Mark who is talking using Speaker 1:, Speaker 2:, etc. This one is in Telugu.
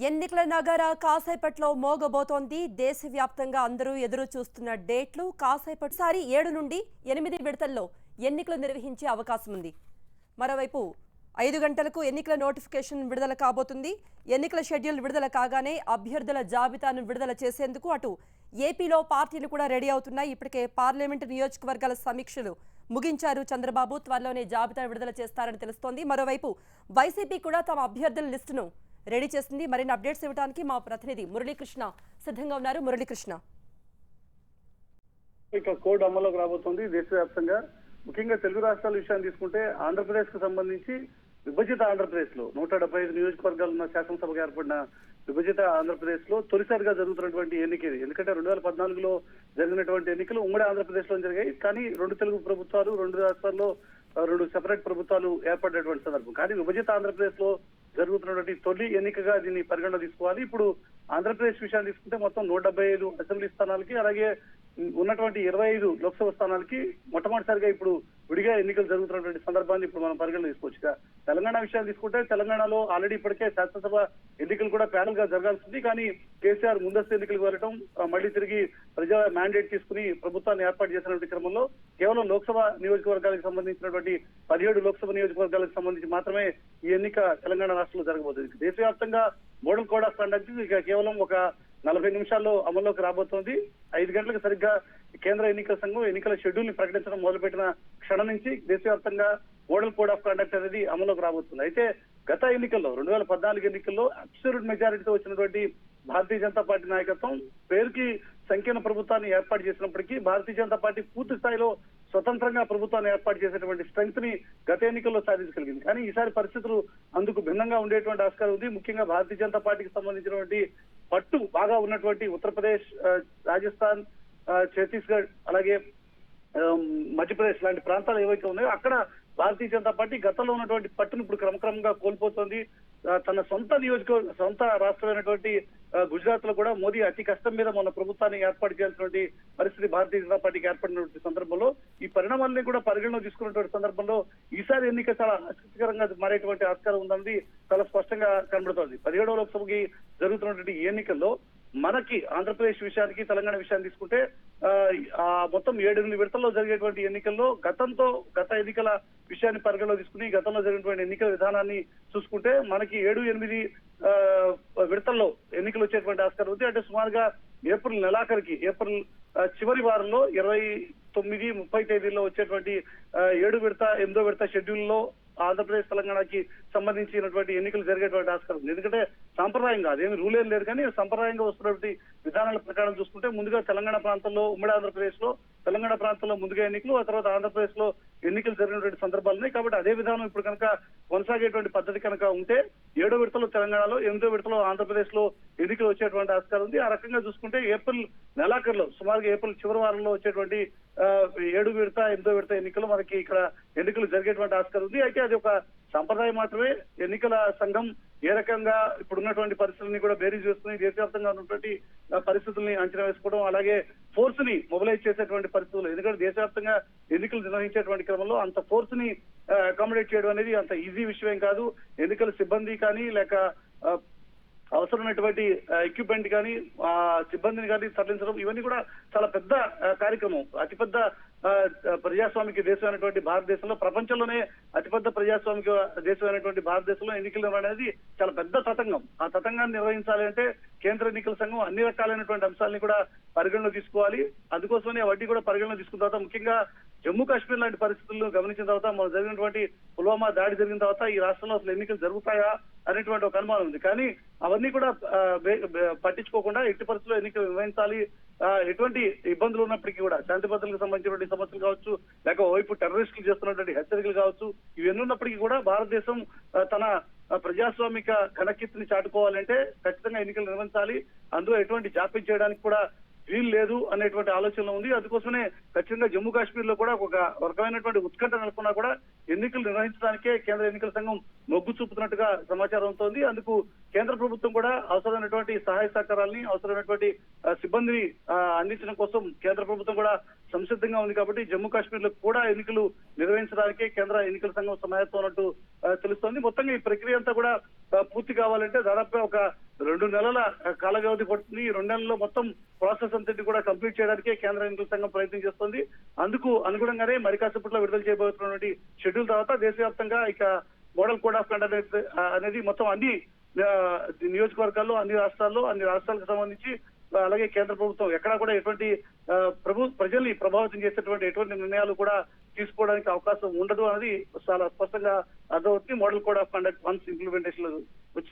Speaker 1: ఎన్నికల నగర కాసేపట్లో మోగబోతోంది. దేశవ్యాప్తంగా అందరూ ఎదురు చూస్తున్న డేట్లు కాసేపటిసారి 7 నుండి 8 విడతల్లో ఎన్నికలు నిర్వహించే అవకాశం ఉంది. మరోవైపు 5 గంటలకు ఎన్నికల నోటిఫికేషన్ విడుదల కాబోతుంది. ఎన్నికల షెడ్యూల్ విడుదల కాగానే అభ్యర్థుల జాబితాను విడుదల చేసేందుకు అటు ఏపీలో పార్టీలు కూడా రెడీ అవుతున్నాయి. ఇప్పటికే పార్లమెంటు నియోజకవర్గాల సమీక్షలు ముగించారు చంద్రబాబు. త్వరలోనే జాబితా విడుదల చేస్తారని తెలుస్తోంది. మరోవైపు వైసీపీ కూడా తమ అభ్యర్థుల లిస్టును రెడీ చేసింది. మరిన్ని అప్డేట్స్ ఇవ్వడానికి మా ప్రతినిధి మురళీకృష్ణ సిద్ధంగా ఉన్నారు. మురళీకృష్ణ,
Speaker 2: ఇక కోడ్ అమల్లోకి రాబోతోంది దేశవ్యాప్తంగా. ముఖ్యంగా తెలుగు రాష్ట్రాల విషయాన్ని తీసుకుంటే ఆంధ్రప్రదేశ్ కు సంబంధించి విభజిత ఆంధ్రప్రదేశ్ లో 175 నియోజకవర్గాలు ఉన్న శాసనసభకు ఏర్పడిన విభజిత ఆంధ్రప్రదేశ్ లో తొలిసారిగా జరుగుతున్నటువంటి ఎన్నిక ఇది. ఎందుకంటే 2014లో జరిగినటువంటి ఎన్నికలు ఉమ్మడి ఆంధ్రప్రదేశ్ లో జరిగాయి. కానీ 2 తెలుగు ప్రభుత్వాలు, 2 రాష్ట్రాల్లో 2 సెపరేట్ ప్రభుత్వాలు ఏర్పడినటువంటి సందర్భం. కానీ విభజిత ఆంధ్రప్రదేశ్ లో జరుగుతున్నటువంటి తొలి ఎన్నికగా దీన్ని పరిగణలో తీసుకోవాలి. ఇప్పుడు ఆంధ్రప్రదేశ్ విషయాన్ని తీసుకుంటే మొత్తం 175 అసెంబ్లీ స్థానాలకి, అలాగే ఉన్నటువంటి 25 లోక్సభ స్థానాలకి మొట్టమొదటిసారిగా ఇప్పుడు విడిగా ఎన్నికలు జరుగుతున్నటువంటి సందర్భాన్ని ఇప్పుడు మనం పరిగణలో తీసుకోవచ్చు. తెలంగాణ విషయాన్ని తీసుకుంటే తెలంగాణలో ఆల్రెడీ ఇప్పటికే శాసనసభ ఎన్నికలు కూడా ప్యానల్ గా జరగాల్సింది. కానీ కేసీఆర్ ముందస్తు ఎన్నికలకు వెళ్ళటం, మళ్లీ తిరిగి ప్రజా మ్యాండేట్ తీసుకుని ప్రభుత్వాన్ని ఏర్పాటు చేసినటువంటి క్రమంలో కేవలం లోక్సభ నియోజకవర్గాలకు సంబంధించినటువంటి 17 లోక్సభ నియోజకవర్గాలకు సంబంధించి మాత్రమే ఈ ఎన్నిక తెలంగాణ రాష్ట్రంలో జరగబోతుంది. దేశవ్యాప్తంగా మోడల్ కోడ్ ఆఫ్ కండక్ట్ ఇక కేవలం ఒక 40 నిమిషాల్లో అమల్లోకి రాబోతోంది. 5 గంటలకు సరిగ్గా కేంద్ర ఎన్నికల సంఘం ఎన్నికల షెడ్యూల్ ని ప్రకటించడం మొదలుపెట్టిన క్షణం నుంచి దేశవ్యాప్తంగా మోడల్ కోడ్ ఆఫ్ కండక్ట్ అనేది అమల్లోకి రాబోతుంది. అయితే గత ఎన్నికల్లో 2014 ఎన్నికల్లో అబ్సల్యూట్ మెజారిటీతో వచ్చినటువంటి భారతీయ జనతా పార్టీ నాయకత్వం పేరుకి సంకీర్ణ ప్రభుత్వాన్ని ఏర్పాటు చేసినప్పటికీ భారతీయ జనతా పార్టీ పూర్తి స్థాయిలో స్వతంత్రంగా ప్రభుత్వాన్ని ఏర్పాటు చేసేటువంటి స్ట్రెంగ్త్ ని గత ఎన్నికల్లో సాధించగలిగింది. కానీ ఈసారి పరిస్థితులు అందుకు భిన్నంగా ఉండేటువంటి ఆస్కారం ఉంది. ముఖ్యంగా భారతీయ జనతా పార్టీకి సంబంధించినటువంటి పట్టు బాగా ఉన్నటువంటి ఉత్తరప్రదేశ్, రాజస్థాన్, ఛత్తీస్గఢ్, అలాగే మధ్యప్రదేశ్ లాంటి ప్రాంతాలు ఏవైతే ఉన్నాయో అక్కడ భారతీయ జనతా పార్టీ గతంలో ఉన్నటువంటి పట్టును ఇప్పుడు క్రమక్రమంగా కోల్పోతుంది. తన సొంత రాష్ట్రమైనటువంటి గుజరాత్ లో కూడా మోదీ అతి కష్టం మీద మన ప్రభుత్వాన్ని ఏర్పాటు చేయాల్సినటువంటి పరిస్థితి భారతీయ జనతా పార్టీకి ఏర్పడినటువంటి సందర్భంలో ఈ పరిణామాలని కూడా పరిగణలో తీసుకున్నటువంటి సందర్భంలో ఈసారి ఎన్నిక చాలా ఆసక్తికరంగా మారేటువంటి ఆస్కారం ఉందన్నది చాలా స్పష్టంగా కనబడుతోంది. 17వ లోక్సభకి జరుగుతున్నటువంటి ఈ ఎన్నికల్లో మనకి ఆంధ్రప్రదేశ్ విషయానికి, తెలంగాణ విషయాన్ని తీసుకుంటే మొత్తం 7 విడతల్లో జరిగేటువంటి ఎన్నికల్లో గత ఎన్నికల విషయాన్ని పరిగణలో తీసుకుని గతంలో జరిగినటువంటి ఎన్నికల విధానాన్ని చూసుకుంటే మనకి 7-8 విడతల్లో ఎన్నికలు వచ్చేటువంటి ఆస్కారం ఉంది. అంటే సుమారుగా ఏప్రిల్ నెలాఖరికి, ఏప్రిల్ చివరి వారంలో 29, 30 తేదీల్లో వచ్చేటువంటి 7 విడత, 8వ విడత షెడ్యూల్లో ఆంధ్రప్రదేశ్, తెలంగాణకి సంబంధించినటువంటి ఎన్నికలు జరిగేటువంటి ఆస్కారం ఉంది. ఎందుకంటే సాంప్రదాయంగా అదేమి రూల్ ఏం లేదు, కానీ సంప్రదాయంగా వస్తున్నటువంటి విధానాల ప్రకారం చూసుకుంటే ముందుగా తెలంగాణ ప్రాంతంలో, ఉమ్మడి ఆంధ్రప్రదేశ్ లో తెలంగాణ ప్రాంతంలో ముందుగా ఎన్నికలు, ఆ తర్వాత ఆంధ్రప్రదేశ్ లో ఎన్నికలు జరిగినటువంటి సందర్భాలు ఉన్నాయి. కాబట్టి అదే విధానం ఇప్పుడు కనుక కొనసాగేటువంటి పద్ధతి కనుక ఉంటే 7వ విడతలో తెలంగాణలో, 8వ విడతలో ఆంధ్రప్రదేశ్ లో ఎన్నికలు వచ్చేటువంటి ఆస్కారం ఉంది. ఆ రకంగా చూసుకుంటే ఏప్రిల్ నెలాఖరులో, సుమారుగా ఏప్రిల్ చివరి వారంలో వచ్చేటువంటి 7వ విడత, 8వ విడత ఎన్నికలు మనకి ఇక్కడ ఎన్నికలు జరిగేటువంటి ఆస్కారం ఉంది. అయితే అది ఒక సంప్రదాయం మాత్రమే. ఎన్నికల సంఘం ఏ రకంగా ఇప్పుడున్నటువంటి పరిస్థితుల్ని కూడా బేరీజ్ చేసుకుని దేశవ్యాప్తంగా ఉన్నటువంటి పరిస్థితుల్ని అంచనా వేసుకోవడం, అలాగే ఫోర్స్ ని మొబిలైజ్ చేసేటువంటి పరిస్థితులు. ఎందుకంటే దేశవ్యాప్తంగా ఎన్నికలు నిర్వహించేటువంటి క్రమంలో అంత ఫోర్స్ ని అకామిడేట్ చేయడం అనేది అంత ఈజీ విషయం కాదు. ఎన్నికల సిబ్బంది కానీ, లేక అవసరమైనటువంటి ఎక్విప్మెంట్ కానీ, సిబ్బందిని కానీ తరలించడం, ఇవన్నీ కూడా చాలా పెద్ద కార్యక్రమం. అతిపెద్ద ప్రజాస్వామిక దేశమైనటువంటి భారతదేశంలో, ప్రపంచంలోనే అతిపెద్ద ప్రజాస్వామిక దేశమైనటువంటి భారతదేశంలో ఎన్నికలు అనేది చాలా పెద్ద తతంగం. ఆ తతంగాన్ని నిర్వహించాలి అంటే కేంద్ర ఎన్నికల సంఘం అన్ని రకాలైనటువంటి అంశాలని కూడా పరిగణలో తీసుకోవాలి. అందుకోసమనే అవన్నీ కూడా పరిగణలో తీసుకున్న తర్వాత, ముఖ్యంగా జమ్మూ కాశ్మీర్ లాంటి పరిస్థితులను గమనించిన తర్వాత, మనం జరిగినటువంటి పుల్వామా దాడి జరిగిన తర్వాత ఈ రాష్ట్రంలో అసలు ఎన్నికలు జరుగుతాయా అనేటువంటి ఒక అనుమానం ఉంది. కానీ అవన్నీ కూడా పట్టించుకోకుండా ఎట్టి పరిస్థితుల్లో ఎన్నికలు నిర్వహించాలి. ఎటువంటి ఇబ్బందులు ఉన్నప్పటికీ కూడా, శాంతి భద్రతలకు సంబంధించినటువంటి సమస్యలు కావచ్చు, లేక వైపు టెర్రరిస్టులు చేస్తున్నటువంటి హెచ్చరికలు కావచ్చు, ఇవన్నీ ఉన్నప్పటికీ కూడా భారతదేశం తన ప్రజాస్వామిక ఘనకీర్తిని చాటుకోవాలంటే ఖచ్చితంగా ఎన్నికలు నిర్వహించాలి. అందులో ఎటువంటి జాప్యం చేయడానికి కూడా వీలు లేదు అనేటువంటి ఆలోచనలో ఉంది. అందుకోసమే ఖచ్చితంగా జమ్మూ కాశ్మీర్ లో కూడా ఒక రకమైనటువంటి ఉత్కంఠ నెలకొన్నా కూడా ఎన్నికలు నిర్వహించడానికే కేంద్ర ఎన్నికల సంఘం మొగ్గు చూపుతున్నట్టుగా సమాచారం అవుతోంది. అందుకు కేంద్ర ప్రభుత్వం కూడా అవసరమైనటువంటి సహాయ సహకారాలని, అవసరమైనటువంటి సిబ్బందిని అందించడం కోసం కేంద్ర ప్రభుత్వం కూడా సంసిద్ధంగా ఉంది. కాబట్టి జమ్మూ కాశ్మీర్ లో కూడా ఎన్నికలు నిర్వహించడానికే కేంద్ర ఎన్నికల సంఘం సమాయత్తం ఉన్నట్టు తెలుస్తోంది. మొత్తంగా ఈ ప్రక్రియ అంతా కూడా పూర్తి కావాలంటే దాదాపుగా ఒక 2 నెలల కాల వ్యవధి పడుతుంది. ఈ 2 నెలల్లో మొత్తం ప్రాసెస్ అంతటి కూడా కంప్లీట్ చేయడానికే కేంద్ర ఎన్నికల సంఘం ప్రయత్నం చేస్తుంది. అందుకు అనుగుణంగానే మరి కాసేపట్లో విడుదల చేయబోతున్నటువంటి షెడ్యూల్ తర్వాత దేశవ్యాప్తంగా ఇక మోడల్ కోడ్ ఆఫ్ కండక్ట్ అనేది మొత్తం అన్ని నియోజకవర్గాల్లో, అన్ని రాష్ట్రాలకు సంబంధించి అలాగే కేంద్ర ప్రభుత్వం ఎక్కడా కూడా ఎటువంటి ప్రజల్ని ప్రభావితం చేసేటువంటి ఎటువంటి నిర్ణయాలు కూడా తీసుకోవడానికి అవకాశం ఉండదు అనేది చాలా స్పష్టంగా అర్థమవుతుంది model code of conduct once implementation